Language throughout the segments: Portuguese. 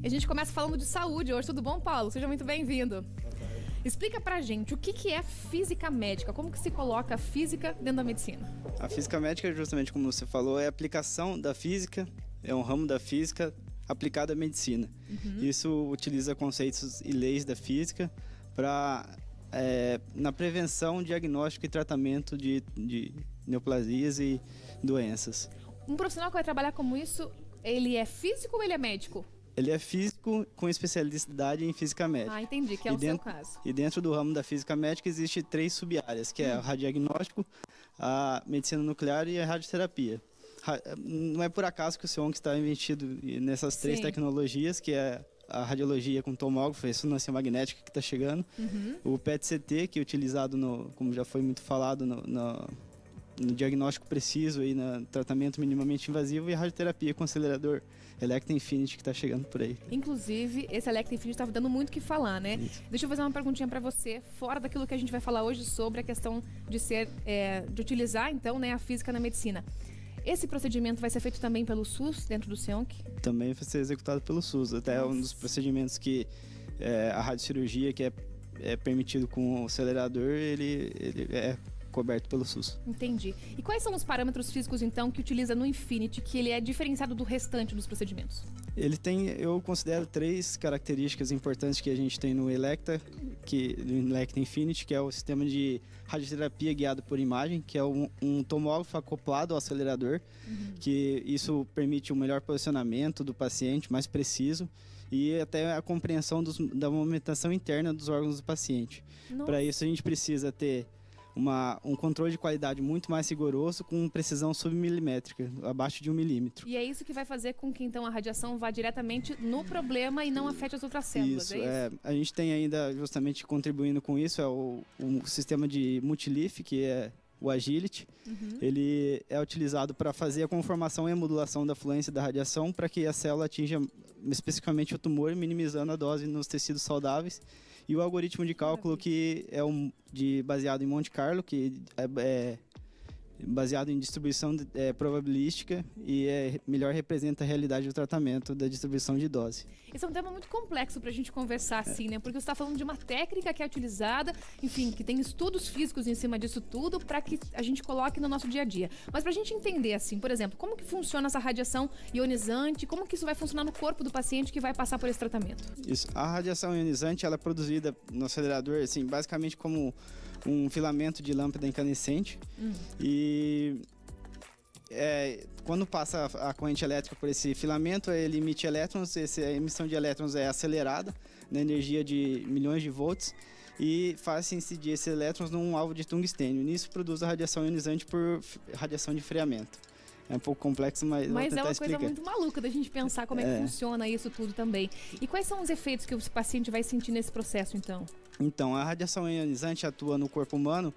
A gente começa falando de saúde hoje. Tudo bom, Paulo? Seja muito bem-vindo. Explica pra gente o que é física médica, como que se coloca a física dentro da medicina? A física médica, justamente como você falou, é a aplicação da física, é um ramo da física aplicado à medicina. Isso utiliza conceitos e leis da física para na prevenção, diagnóstico e tratamento de neoplasias e doenças. Um profissional que vai trabalhar como isso, ele é físico ou ele é médico? Ele é físico com especialidade em física médica. Ah, entendi, que é o seu caso. E dentro do ramo da física médica existe 3 sub-áreas, que é o radiodiagnóstico, a medicina nuclear e a radioterapia. Não é por acaso que o SEONC está investido nessas 3 tecnologias, que é a radiologia com tomógrafo, a ressonância magnética que está chegando, o PET-CT, que é utilizado, como já foi muito falado, no diagnóstico preciso, aí, no tratamento minimamente invasivo, e a radioterapia com acelerador Elekta Infinity que está chegando por aí. Inclusive, esse Elekta Infinity estava dando muito o que falar, né? Isso. Deixa eu fazer uma perguntinha para você, fora daquilo que a gente vai falar hoje sobre a questão de de utilizar, então, né, a física na medicina. Esse procedimento vai ser feito também pelo SUS, dentro do SEONC? Também vai ser executado pelo SUS. Até um dos procedimentos que a radiocirurgia, que é permitido com o acelerador, ele é coberto pelo SUS. Entendi. E quais são os parâmetros físicos, então, que utiliza no Infinity, que ele é diferenciado do restante dos procedimentos? Ele tem, eu considero 3 características importantes que a gente tem no Elekta, no Elekta Infinity, que é o sistema de radioterapia guiado por imagem, que é um tomógrafo acoplado ao acelerador, que isso permite um melhor posicionamento do paciente, mais preciso, e até a compreensão da movimentação interna dos órgãos do paciente. Para isso a gente precisa ter um controle de qualidade muito mais rigoroso, com precisão submilimétrica, abaixo de 1 milímetro. E é isso que vai fazer com que então a radiação vá diretamente no problema e não afete as outras células, é isso? A gente tem ainda, justamente contribuindo com isso, o sistema de multilif, que é o Agility. Ele é utilizado para fazer a conformação e a modulação da fluência da radiação para que a célula atinja especificamente o tumor, minimizando a dose nos tecidos saudáveis. E o algoritmo de cálculo que é baseado em Monte Carlo, que é baseado em distribuição probabilística e melhor representa a realidade do tratamento da distribuição de dose. Esse é um tema muito complexo para a gente conversar assim, né? Porque você está falando de uma técnica que é utilizada, enfim, que tem estudos físicos em cima disso tudo para que a gente coloque no nosso dia a dia. Mas para a gente entender assim, por exemplo, como que funciona essa radiação ionizante, como que isso vai funcionar no corpo do paciente que vai passar por esse tratamento? Isso. A radiação ionizante, ela é produzida no acelerador, assim, basicamente como um filamento de lâmpada incandescente. E quando passa a corrente elétrica por esse filamento, ele emite elétrons. Essa emissão de elétrons é acelerada na energia de milhões de volts e faz incidir esses elétrons num alvo de tungstênio. Nisso produz a radiação ionizante por radiação de freamento. É um pouco complexo, mas vou tentar explicar. Coisa muito maluca da gente pensar como é que funciona isso tudo também. E quais são os efeitos que o paciente vai sentir nesse processo, então? Então, a radiação ionizante atua no corpo humano,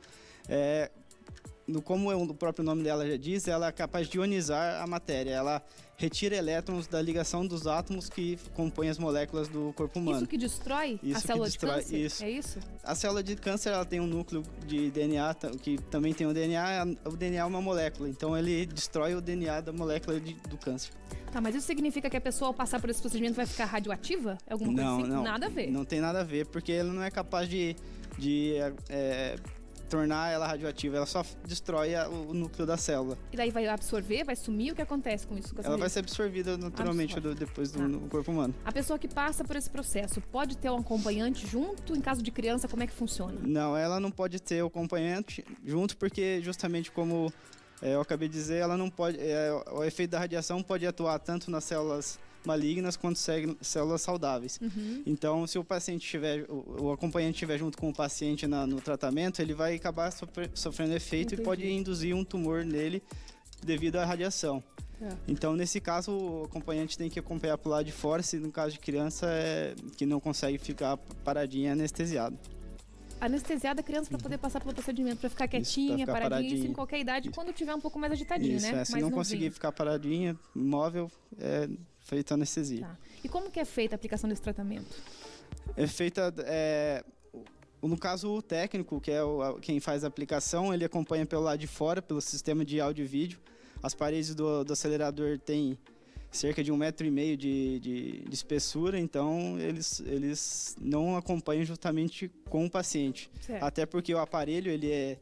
como o próprio nome dela já diz, ela é capaz de ionizar a matéria. Ela retira elétrons da ligação dos átomos que compõem as moléculas do corpo humano. Isso que destrói a célula de câncer? Isso. É isso? A célula de câncer, ela tem um núcleo de DNA, que também tem o DNA. O DNA é uma molécula, então ele destrói o DNA da molécula do câncer. Tá, mas isso significa que a pessoa, ao passar por esse procedimento, vai ficar radioativa? Alguma coisa assim? Não, nada a ver. Não tem nada a ver, porque ela não é capaz de tornar ela radioativa, ela só destrói o núcleo da célula. E daí vai absorver, vai sumir? O que acontece com isso? Ela vai ser absorvida naturalmente depois no corpo humano. A pessoa que passa por esse processo pode ter um acompanhante junto? Em caso de criança, como é que funciona? Não, ela não pode ter o acompanhante junto, porque justamente como eu acabei de dizer, ela não pode. O efeito da radiação pode atuar tanto nas células malignas quanto células saudáveis. Então, se o paciente o acompanhante estiver junto com o paciente no tratamento, ele vai acabar sofrendo efeito. Entendi. E pode induzir um tumor nele devido à radiação. Então, nesse caso, o acompanhante tem que acompanhar para o lado de fora, se no caso de criança que não consegue ficar paradinha, anestesiado. Anestesiada a criança para poder passar pelo procedimento, para ficar quietinha, paradinha, isso em qualquer idade, quando tiver um pouco mais agitadinha, né? Se não conseguir ficar paradinha, imóvel, feita anestesia. Tá. E como que é feita a aplicação desse tratamento? É feita, no caso o técnico, que é quem faz a aplicação, ele acompanha pelo lado de fora, pelo sistema de áudio e vídeo. As paredes do acelerador têm cerca de 1,5 m de espessura, então eles não acompanham justamente com o paciente. Certo. Até porque o aparelho, ele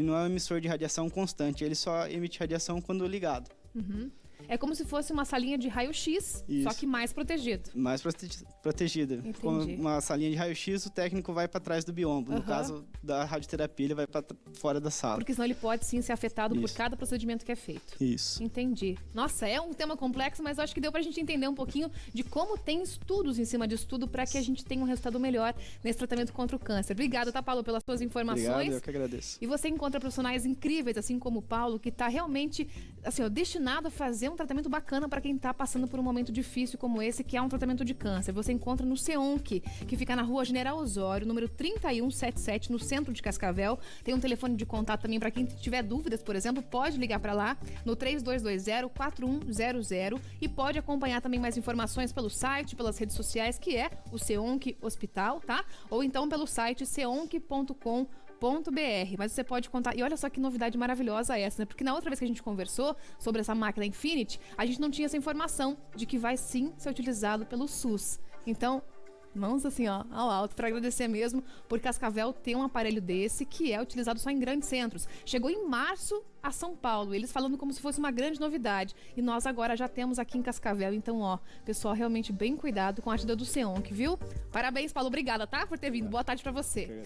não é um emissor de radiação constante, ele só emite radiação quando ligado. Uhum. É como se fosse uma salinha de raio-x, só que mais protegido. Mais protegida. Entendi. Com uma salinha de raio-x, o técnico vai para trás do biombo. No caso da radioterapia, ele vai para fora da sala. Porque senão ele pode sim ser afetado por cada procedimento que é feito. Isso. Entendi. Nossa, é um tema complexo, mas eu acho que deu pra gente entender um pouquinho de como tem estudos em cima de estudo para que a gente tenha um resultado melhor nesse tratamento contra o câncer. Obrigado, tá, Paulo, pelas suas informações. Obrigado, eu que agradeço. E você encontra profissionais incríveis, assim como o Paulo, que tá realmente assim, ó, destinado a fazer um tratamento bacana para quem está passando por um momento difícil como esse, que é um tratamento de câncer. Você encontra no SEONC, que fica na Rua General Osório, número 3177, no centro de Cascavel. Tem um telefone de contato também para quem tiver dúvidas, por exemplo, pode ligar para lá no 3220-4100 e pode acompanhar também mais informações pelo site, pelas redes sociais, que é o SEONC Hospital, tá? Ou então pelo site seonc.com.br. Mas você pode contar. E olha só que novidade maravilhosa essa, né? Porque na outra vez que a gente conversou sobre essa máquina Infinity, a gente não tinha essa informação de que vai sim ser utilizado pelo SUS. Então, mãos assim, ó, ao alto, para agradecer mesmo, por Cascavel ter um aparelho desse que é utilizado só em grandes centros. Chegou em março a São Paulo, eles falando como se fosse uma grande novidade. E nós agora já temos aqui em Cascavel. Então, ó, pessoal, realmente bem cuidado com a ajuda do SEONC, viu? Parabéns, Paulo. Obrigada, tá? Por ter vindo. Boa tarde para você.